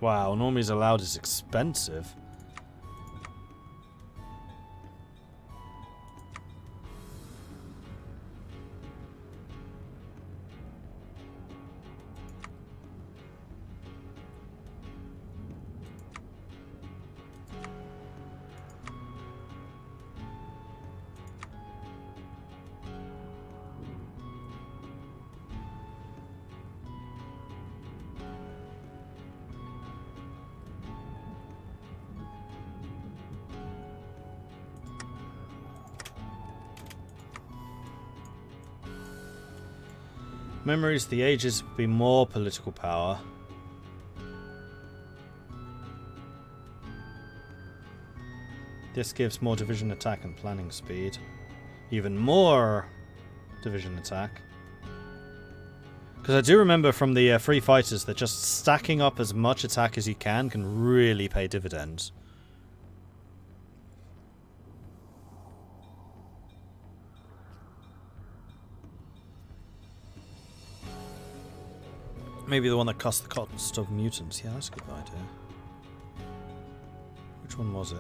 Wow, normies allowed is expensive. Memories of the ages would be more political power. This gives more division attack and planning speed. Even more division attack. Because I do remember from the free fighters that just stacking up as much attack as you can really pay dividends. Maybe the one that cost the cost of mutants. Yeah, that's a good idea. Which one was it?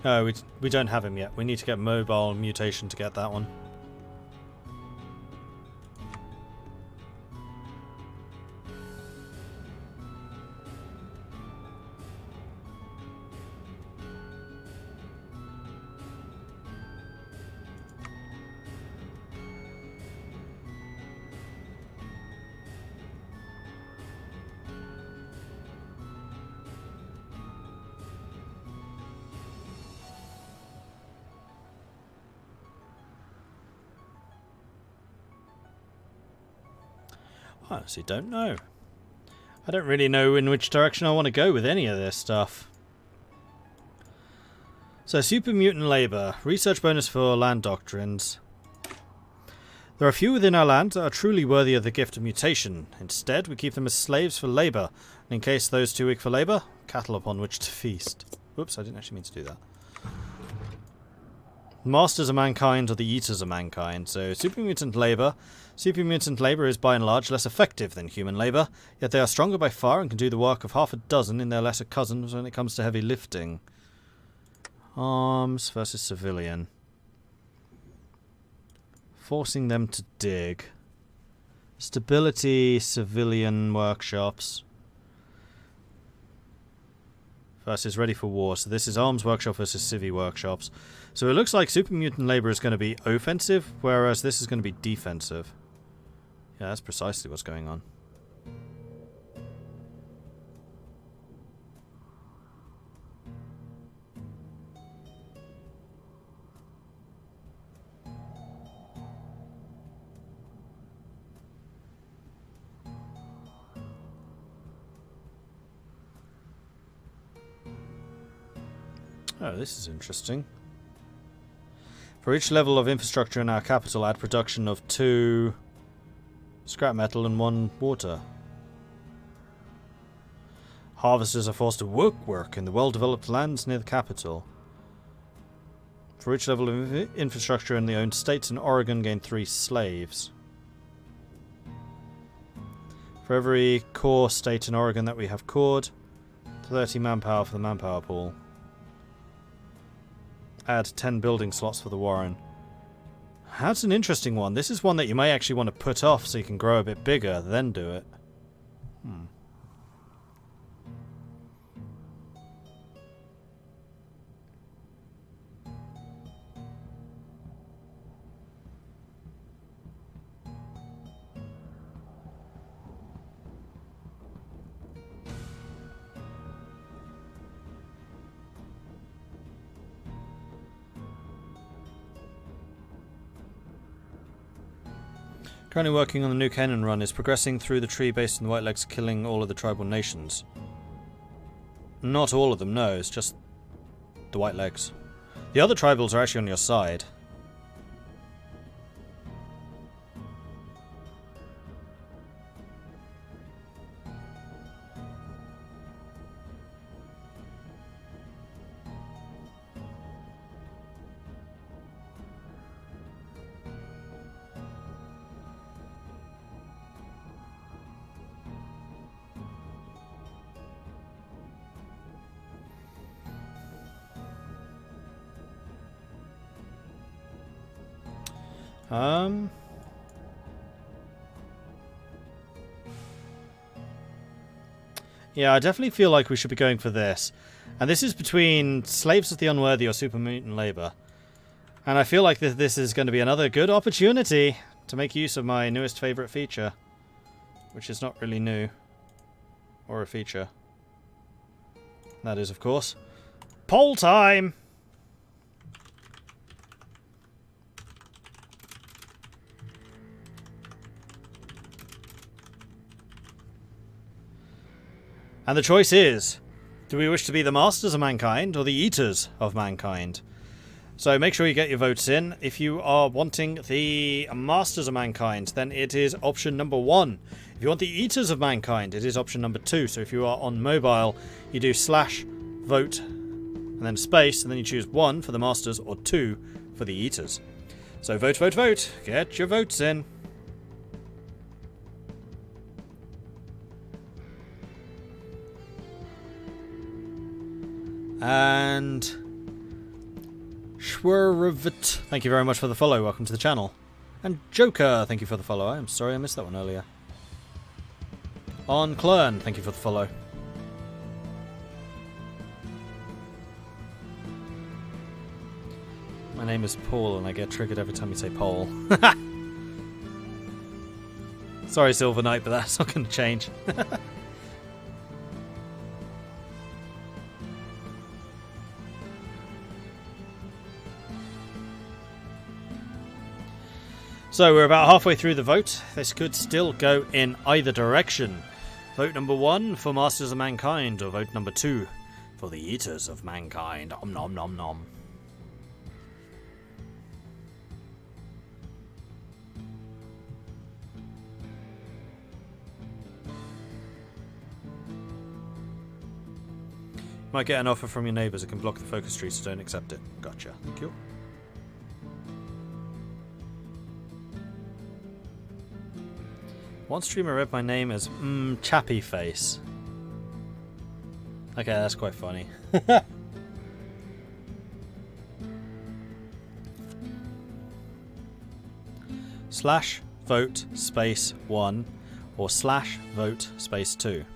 Oh, we don't have him yet. We need to get mobile mutation to get that one. I honestly don't know. I don't really know in which direction I want to go with any of this stuff. So, super mutant labour. Research bonus for land doctrines. There are few within our land that are truly worthy of the gift of mutation. Instead, we keep them as slaves for labour. And in case those too weak for labour, cattle upon which to feast. Whoops, I didn't actually mean to do that. Masters of mankind or the eaters of mankind. So, super mutant labour. Super mutant labour is by and large less effective than human labour, yet they are stronger by far and can do the work of half a dozen in their lesser cousins when it comes to heavy lifting. Arms versus civilian. Forcing them to dig. Stability, civilian workshops. Versus ready for war. So this is arms workshop versus civvy workshops. So it looks like super mutant labour is going to be offensive, whereas this is going to be defensive. Yeah, that's precisely what's going on. Oh, this is interesting. For each level of infrastructure in our capital, add production of 2 scrap metal and 1 water. Harvesters are forced to work in the well-developed lands near the capital. For each level of infrastructure in the owned states in Oregon, gain 3 slaves. For every core state in Oregon that we have cored, 30 manpower for the manpower pool. Add 10 building slots for the Warren. That's an interesting one. This is one that you may actually want to put off so you can grow a bit bigger, then do it. Currently working on the New Canaan run, is progressing through the tree based on the Whitelegs killing all of the tribal nations. Not all of them, no, it's just the Whitelegs. The other tribals are actually on your side. Yeah, I definitely feel like we should be going for this. And this is between Slaves of the Unworthy or Super Mutant Labor. And I feel like this is going to be another good opportunity to make use of my newest favourite feature. Which is not really new. Or a feature. That is, of course, poll time! And the choice is, do we wish to be the masters of mankind or the eaters of mankind? So make sure you get your votes in. If you are wanting the masters of mankind, then it is option number 1. If you want the eaters of mankind, it is option number 2. So if you are on mobile, you do /vote and then space, and then you choose 1 for the masters or 2 for the eaters. So vote, vote, vote. Get your votes in. And Schwervit, thank you very much for the follow. Welcome to the channel. And Joker, thank you for the follow. I'm sorry I missed that one earlier. On Klern, thank you for the follow. My name is Paul and I get triggered every time you say Paul. Sorry, Silver Knight, but that's not going to change. So we're about halfway through the vote. This could still go in either direction. Vote number 1 for Masters of Mankind, or vote number 2 for the Eaters of Mankind. Om nom nom nom. Might get an offer from your neighbours that can block the focus tree, so don't accept it. Gotcha. Thank you. One streamer read my name as Chappy Face. Okay, that's quite funny. /vote space 1 or /vote space 2.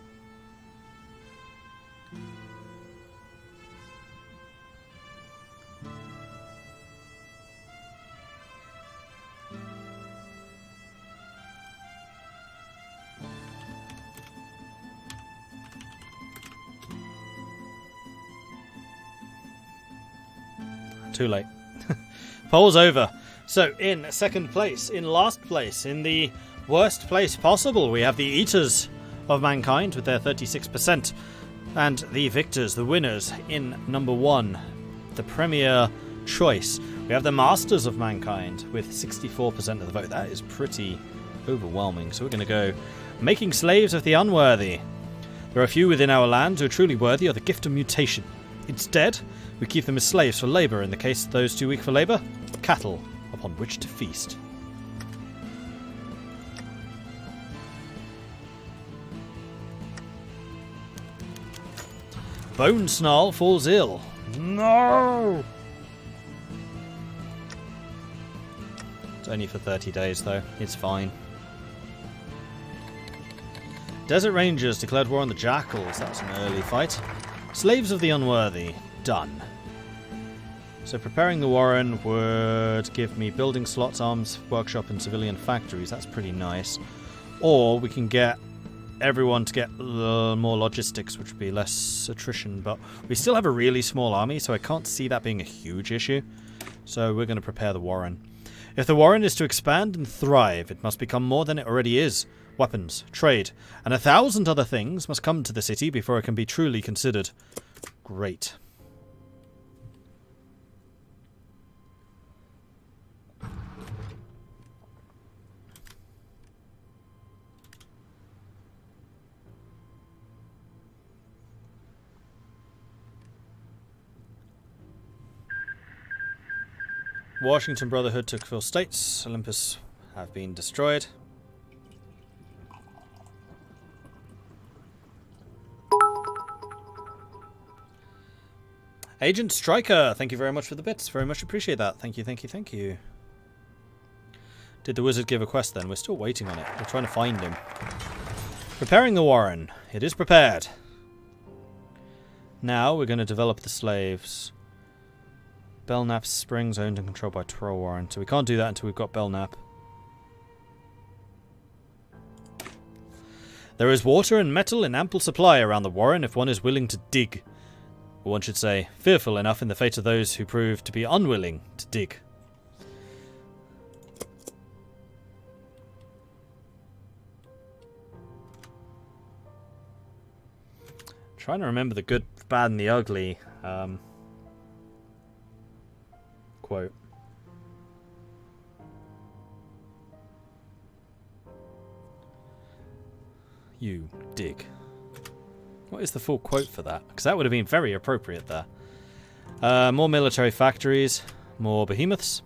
Too late. Poll's over. So, in second place, in last place, in the worst place possible, we have the Eaters of Mankind with their 36%. And the victors, the winners, in number 1, the premier choice, we have the Masters of Mankind with 64% of the vote. That is pretty overwhelming. So we're going to go making slaves of the unworthy. There are few within our land who are truly worthy of the gift of mutation. Instead, we keep them as slaves for labour. In the case of those too weak for labour, cattle upon which to feast. Bone Snarl falls ill. No! It's only for 30 days though. It's fine. Desert Rangers declared war on the Jackals. That was an early fight. Slaves of the Unworthy. Done. So preparing the Warren would give me building slots, arms, workshop and civilian factories. That's pretty nice. Or we can get everyone to get more logistics, which would be less attrition. But we still have a really small army, so I can't see that being a huge issue. So we're going to prepare the Warren. If the Warren is to expand and thrive, it must become more than it already is. Weapons, trade, and 1,000 other things must come to the city before it can be truly considered. Great. Washington Brotherhood took 4 states. Olympus have been destroyed. Agent Striker, thank you very much for the bits. Very much appreciate that. Thank you, thank you, thank you. Did the wizard give a quest then? We're still waiting on it. We're trying to find him. Preparing the warren. It is prepared. Now we're going to develop the slaves. Belknap Springs owned and controlled by Troll Warren. So we can't do that until we've got Belknap. There is water and metal in ample supply around the warren if one is willing to dig. Or one should say, fearful enough in the fate of those who prove to be unwilling to dig. Trying to remember the good, the bad, and the ugly quote. You dig. What is the full quote for that? Because that would have been very appropriate there. More military factories, more behemoths.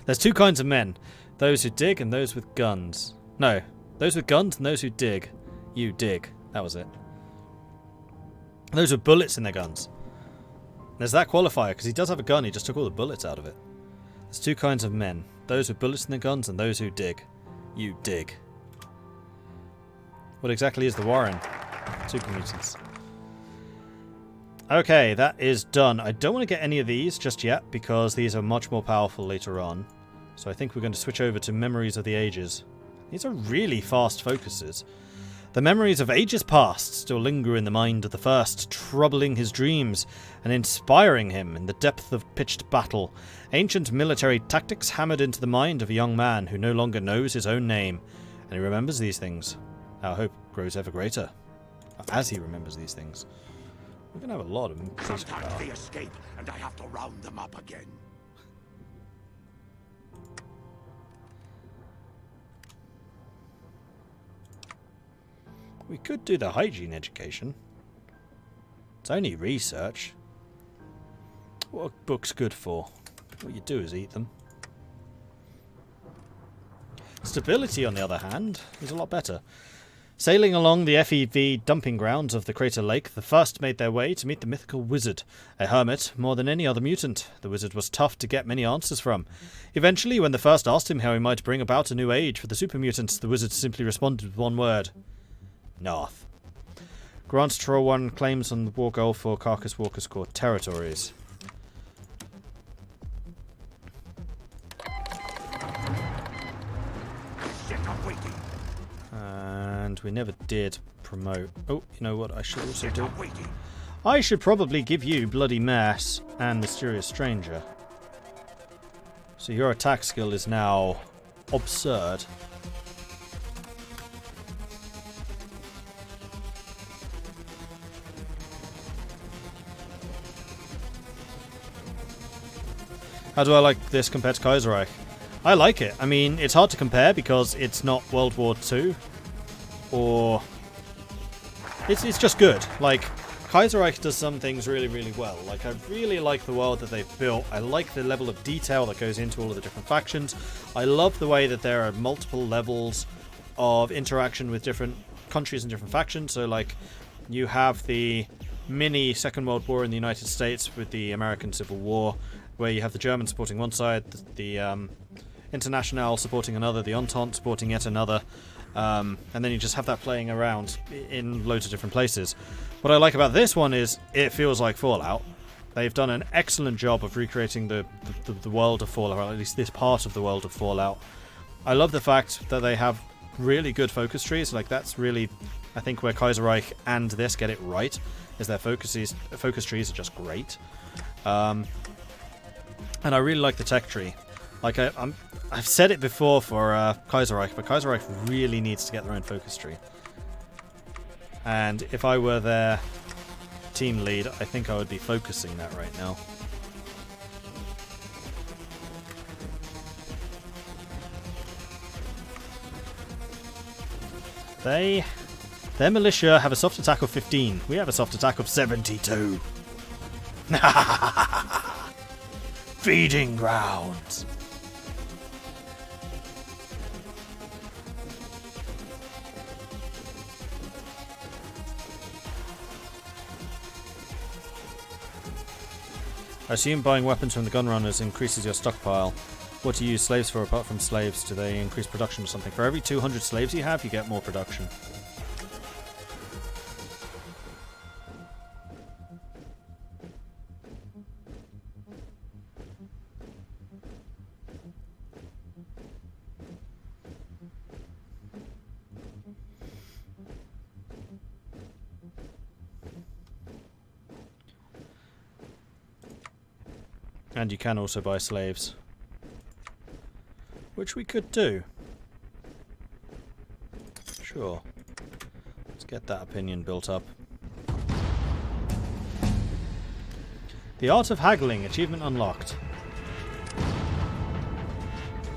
There's two kinds of men. Those who dig and those with guns. No, those with guns and those who dig. You dig. That was it. Those with bullets in their guns. There's that qualifier, because he does have a gun, he just took all the bullets out of it. There's two kinds of men. Those with bullets in their guns and those who dig. You dig. What exactly is the warren? Super mutants. Okay, that is done. I don't want to get any of these just yet, because these are much more powerful later on. So I think we're going to switch over to Memories of the Ages. These are really fast focuses. The memories of ages past still linger in the mind of the first, troubling his dreams and inspiring him in the depth of pitched battle. Ancient military tactics hammered into the mind of a young man who no longer knows his own name, and he remembers these things. Our hope grows ever greater as he remembers these things. We're going to have a lot of sometimes they escape, and I have to round them up again. We could do the hygiene education. It's only research. What are books good for? What you do is eat them. Stability, on the other hand, is a lot better. Sailing along the FEV dumping grounds of the crater lake, the first made their way to meet the mythical wizard, a hermit more than any other mutant. The wizard was tough to get many answers from. Eventually, when the first asked him how he might bring about a new age for the super mutants, the wizard simply responded with one word. North. Grants Troll One claims on the war goal for Carcass Walker's core territories. And we never did promote. Oh, you know what I should also do? I should probably give you Bloody Mess and Mysterious Stranger. So your attack skill is now absurd. How do I like this compared to Kaiserreich? I like it. I mean, it's hard to compare because it's not World War II. Or... It's just good. Like, Kaiserreich does some things really, really well. Like, I really like the world that they've built. I like the level of detail that goes into all of the different factions. I love the way that there are multiple levels of interaction with different countries and different factions. So, like, you have the mini Second World War in the United States with the American Civil War, where you have the Germans supporting one side, the Internationale supporting another, the Entente supporting yet another, and then you just have that playing around in loads of different places. What I like about this one is it feels like Fallout. They've done an excellent job of recreating the world of Fallout, or at least this part of the world of Fallout. I love the fact that they have really good focus trees. Like, that's really, I think, where Kaiserreich and this get it right, is their focus trees are just great. And I really like the tech tree. Like, I've said it before for Kaiserreich, but Kaiserreich really needs to get their own focus tree. And if I were their team lead, I think I would be focusing that right now. Their militia have a soft attack of 15. We have a soft attack of 72. Feeding grounds. I assume buying weapons from the gunrunners increases your stockpile. What do you use slaves for apart from slaves? Do they increase production or something? For every 200 slaves you have, you get more production. And you can also buy slaves. Which we could do. Sure. Let's get that opinion built up. The Art of Haggling, achievement unlocked.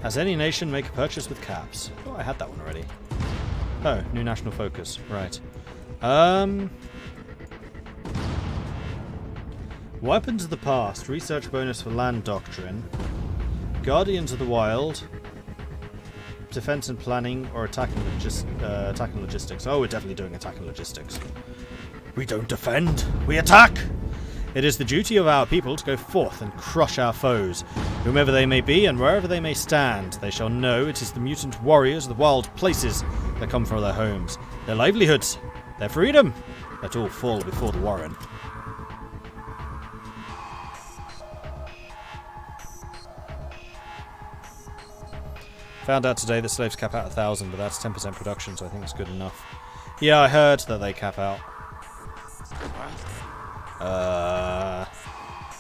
Has any nation make a purchase with caps? Oh, I had that one already. Oh, new national focus. Right. Weapons of the Past. Research bonus for land doctrine. Guardians of the Wild. Defense and planning or attacking logistics. Oh, we're definitely doing attacking logistics. We don't defend, we attack! It is the duty of our people to go forth and crush our foes. Whomever they may be and wherever they may stand, they shall know it is the mutant warriors of the wild places that come from their homes, their livelihoods, their freedom. Let all fall before the warren. Found out today that slaves cap out 1,000, but that's 10% production, so I think it's good enough. Yeah, I heard that they cap out.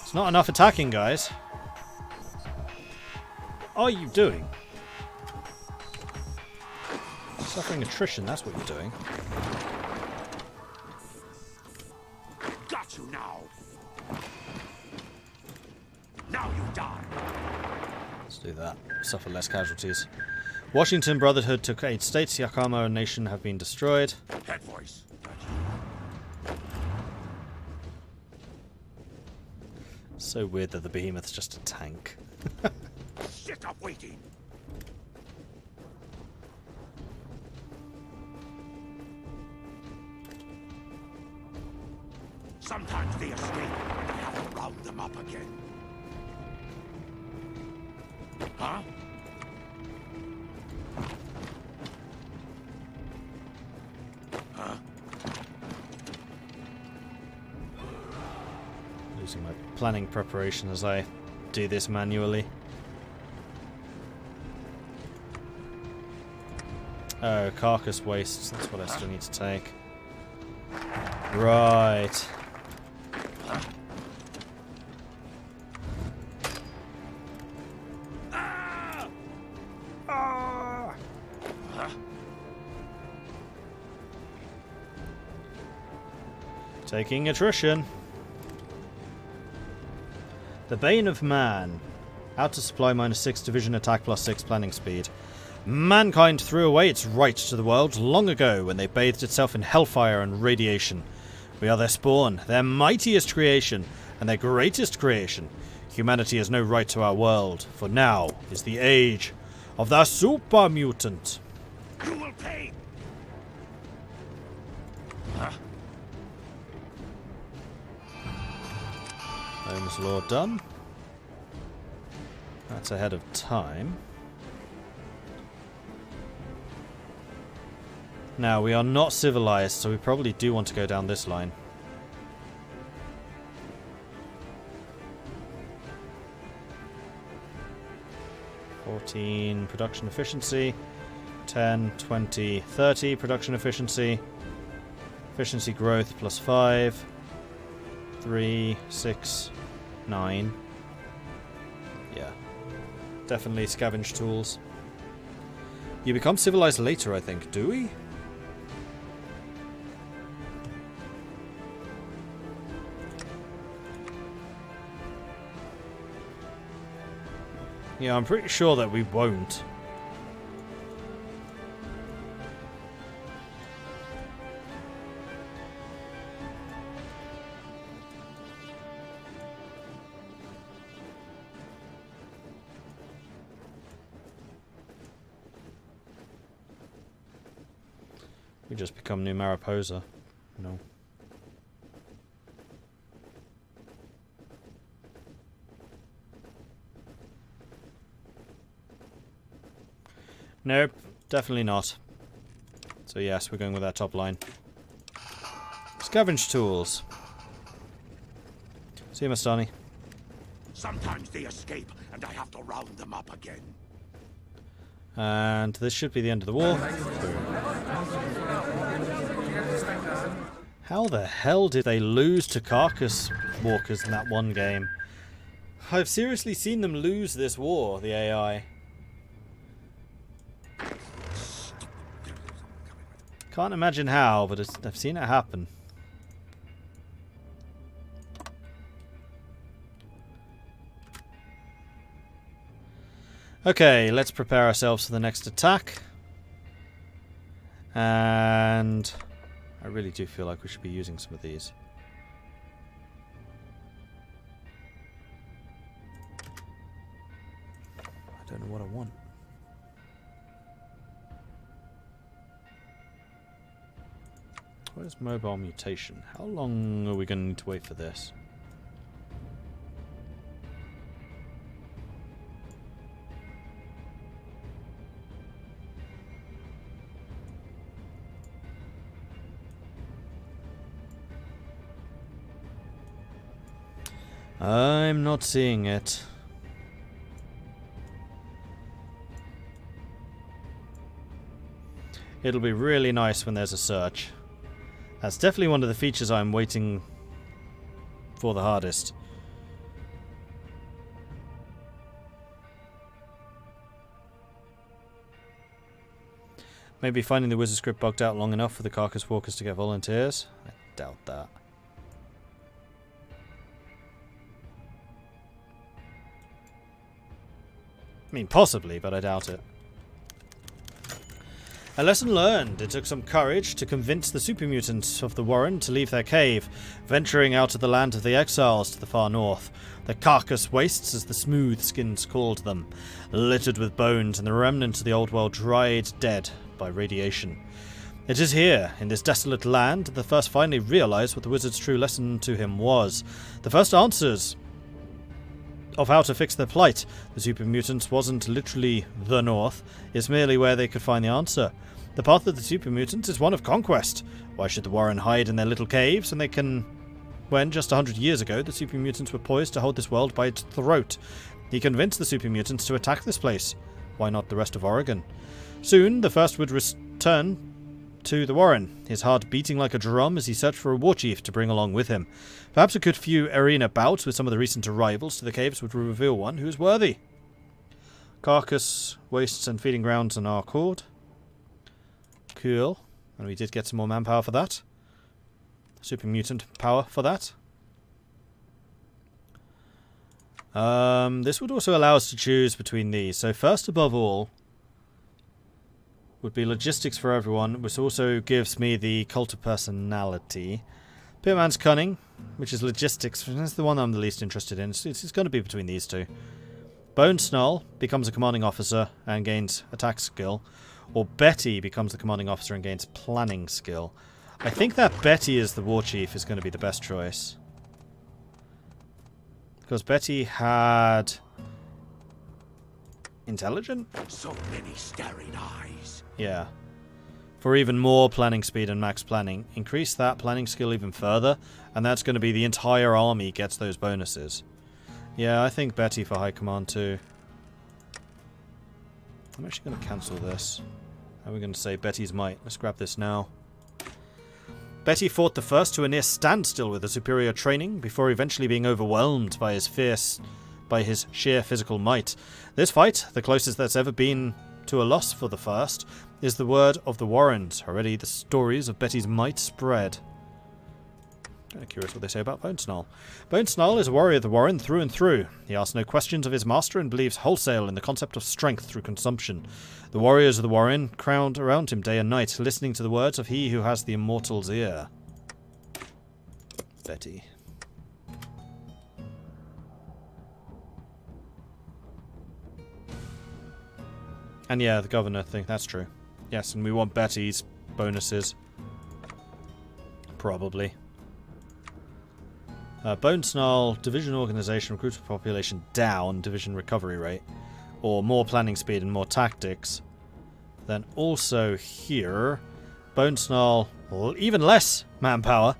It's not enough attacking, guys. What are you doing? Suffering attrition, that's what you're doing. Got you now. Now you die. Let's do that. Suffer less casualties. Washington Brotherhood took 8 states. Yakama Nation have been destroyed. Head voice. So weird that the behemoth's just a tank. Sick of waiting. Sometimes they escape, and I have to round them up again. Huh? Huh? Losing my planning preparation as I do this manually. Oh, carcass wastes. That's what I still need to take. Right. Taking attrition. The Bane of Man. Outer supply -6, division attack +6, planning speed. Mankind threw away its right to the world long ago when they bathed itself in hellfire and radiation. We are their spawn, their mightiest creation, and their greatest creation. Humanity has no right to our world, for now is the age of the super mutant. You will pay. Holmes Law done. That's ahead of time. Now, we are not civilized, so we probably do want to go down this line. (14) production efficiency. 10, 20, 30 production efficiency. Efficiency growth +5. 3, 6, 9. Yeah. Definitely scavenge tools. You become civilized later, I think. Do we? Yeah, I'm pretty sure that we won't. We just become New Mariposa. No. Nope, definitely not. So yes, we're going with our top line. Scavenge tools. See you, Mastani. Sometimes they escape, and I have to round them up again. And this should be the end of the war. How the hell did they lose to carcass walkers in that one game? I've seriously seen them lose this war, the AI. Can't imagine how, but I've seen it happen. Okay, let's prepare ourselves for the next attack. And I really do feel like we should be using some of these. I don't know what I want. Where's mobile mutation? How long are we going to need to wait for this? I'm not seeing it. It'll be really nice when there's a search. That's definitely one of the features I'm waiting for the hardest. Maybe finding the wizard script bugged out long enough for the carcass walkers to get volunteers? I doubt that. I mean, possibly, but I doubt it. A lesson learned. It took some courage to convince the super mutants of the Warren to leave their cave, venturing out of the land of the exiles to the far north. The carcass wastes, as the smooth skins called them, littered with bones and the remnants of the old world dried dead by radiation. It is here, in this desolate land, that the first finally realized what the wizard's true lesson to him was. The first answers of how to fix their plight. The super mutants wasn't literally the north, it's merely where they could find the answer. The path of the super mutants is one of conquest. Why should the Warren hide in their little caves when just 100 years ago the super mutants were poised to hold this world by its throat? He convinced the super mutants to attack this place. Why not the rest of Oregon? Soon the first would return to the Warren, his heart beating like a drum as he searched for a war chief to bring along with him. Perhaps a good few arena bouts with some of the recent arrivals to the caves would reveal one who is worthy. Carcass, wastes and feeding grounds on our cord. Cool. And we did get some more manpower for that. Super mutant power for that. This would also allow us to choose between these. So first above all would be logistics for everyone, which also gives me the cult of personality. Pitman's cunning, which is logistics. That's the one I'm the least interested in. It's going to be between these two. Bone Snarl becomes a commanding officer and gains attack skill. Or Betty becomes the commanding officer and gains planning skill. I think that Betty as the war chief is going to be the best choice. Because Betty had intelligent? So many staring eyes. Yeah. For even more planning speed and max planning. Increase that planning skill even further, and that's going to be the entire army gets those bonuses. Yeah, I think Betty for high command too. I'm actually going to cancel this. How are we going to say Betty's might? Let's grab this now. Betty fought the first to a near standstill with a superior training, before eventually being overwhelmed by his sheer physical might. This fight, the closest that's ever been to a loss for the first, is the word of the Warrens. Already the stories of Betty's might spread. Curious what they say about Bone Snarl. Bone Snarl is a warrior of the Warren through and through. He asks no questions of his master and believes wholesale in the concept of strength through consumption. The warriors of the Warren crowd around him day and night, listening to the words of he who has the immortal's ear. Betty. And yeah, the governor thing, that's true. Yes, and we want Betty's bonuses. Probably. Bone Snarl, division organization, recruitment population down, division recovery rate. Or more planning speed and more tactics. Then also here, Bone Snarl, even less manpower.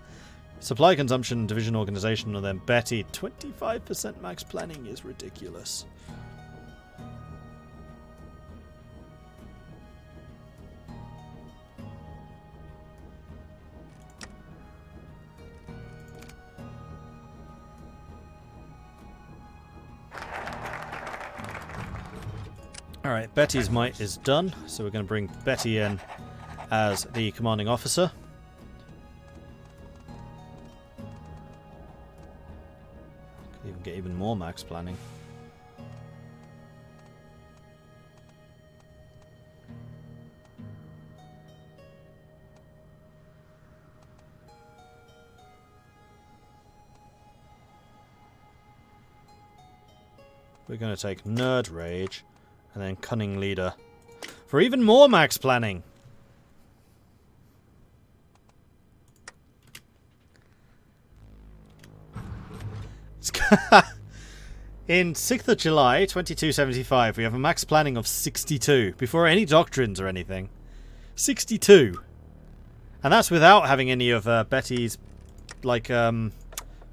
Supply consumption, division organization, and then Betty, 25% max planning is ridiculous. Alright, Betty's might is done, so we're going to bring Betty in as the commanding officer. Could even get even more max planning. We're going to take Nerd Rage. And then Cunning Leader. For even more max planning! In 6th of July, 2275, we have a max planning of 62. Before any doctrines or anything. 62! And that's without having any of Betty's, like,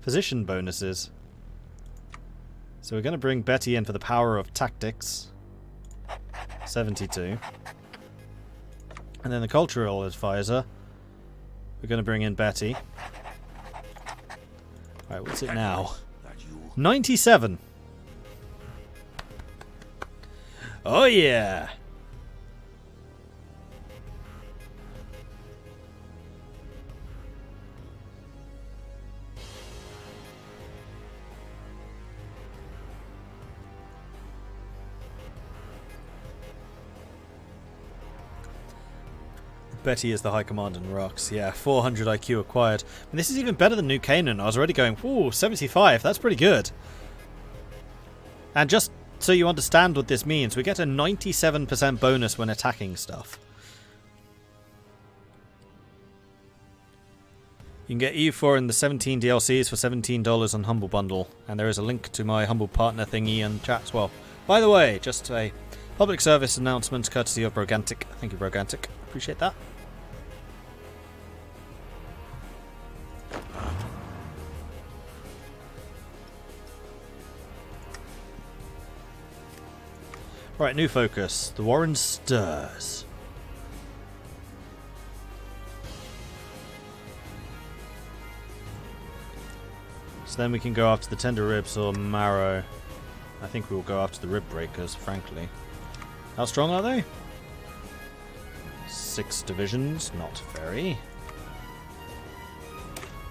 position bonuses. So we're going to bring Betty in for the power of tactics. 72. And then the cultural advisor, we're going to bring in Betty. Alright, what's it now? 97. Oh yeah! Betty is the High Command and rocks. Yeah, 400 IQ acquired. And this is even better than New Canaan. I was already going, ooh, 75. That's pretty good. And just so you understand what this means, we get a 97% bonus when attacking stuff. You can get EU4 in the 17 DLCs for $17 on Humble Bundle. And there is a link to my Humble Partner thingy in chat as well. By the way, just a public service announcement courtesy of Brogantic. Thank you, Brogantic. Appreciate that. Right, new focus. The Warren stirs. So then we can go after the tender ribs or marrow. I think we will go after the rib breakers, frankly. How strong are they? 6 divisions, not very.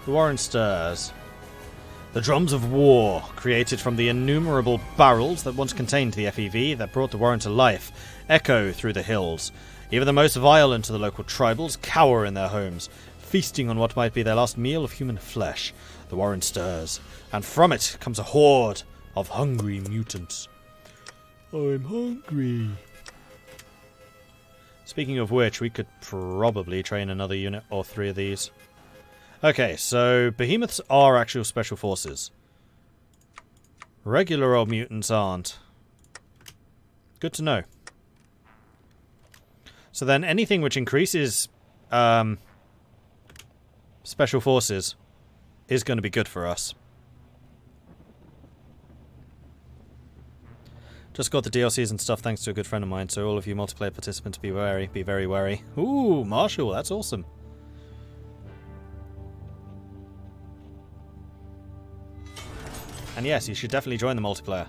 The Warren stirs. The drums of war, created from the innumerable barrels that once contained the FEV that brought the Warren to life, echo through the hills. Even the most violent of the local tribals cower in their homes, feasting on what might be their last meal of human flesh. The Warren stirs, and from it comes a horde of hungry mutants. I'm hungry. Speaking of which, we could probably train another unit or 3 of these. Okay, so behemoths are actual special forces. Regular old mutants aren't. Good to know. So then anything which increases special forces is going to be good for us. Just got the DLCs and stuff thanks to a good friend of mine, so all of you multiplayer participants be wary, be very wary. Ooh, Marshall, that's awesome. And yes, you should definitely join the multiplayer.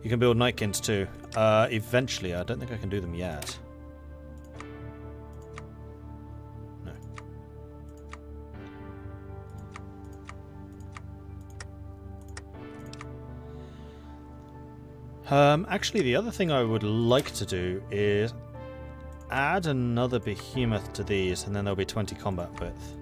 You can build Nightkins too. Eventually, I don't think I can do them yet. No. Actually, the other thing I would like to do is add another behemoth to these, and then there'll be 20 combat width.